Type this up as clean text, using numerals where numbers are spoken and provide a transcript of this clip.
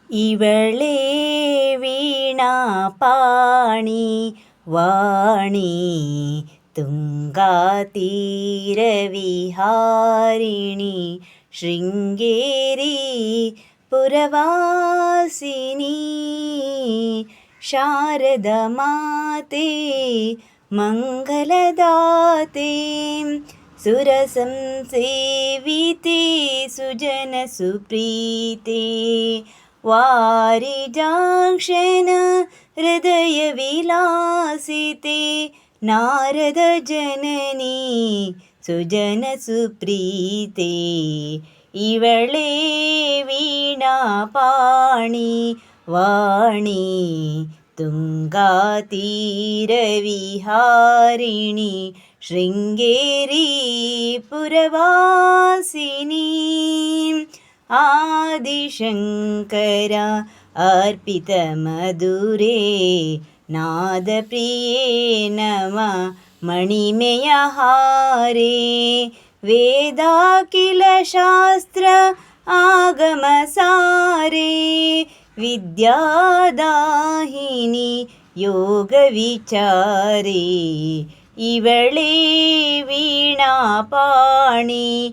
ಇವಳೇ ವೀಣಾಪಾಣಿ ವಾಣಿ ತುಂಗಾತೀರವಿಹಾರಿಣಿ ಶೃಂಗೇರಿ ಪುರವಾಸಿನಿ ಶಾರದ ಮಾತೆ ಮಂಗಲದಾತೆ ಸುರಸಂಸೇವಿತೆ ಸುಜನ ಸುಪ್ರೀತೆ ವಾರಿಜಾಕ್ಷನ ಹೃದಯ ವಿಲಾಸಿತೆ ನಾರದ ಜನನಿ ಸುಜನ ಸುಪ್ರೀತೆ ಇವಳೇ ವೀಣಾಪಾಣಿ ವಾಣಿ ತುಂಗಾತೀರವಿಹಾರಿಣಿ ಶೃಂಗೇರಿ ಪುರವಾಸಿನಿ ಆದಿಶಂಕರ ಅರ್ಪಿತ ಮಧುರೇ ನಾದಪ್ರಿಯೇ ನಮ ಮಣಿಮೆಯ ಹಾರೆ ವೇದಾಖಿಲ ಶಾಸ್ತ್ರ ಆಗಮ ಸಾರೆ ವಿದ್ಯಾದಾಹಿನಿ ಯೋಗ ವಿಚಾರೆ ಇವಳೇ ವೀಣಾಪಾಣಿ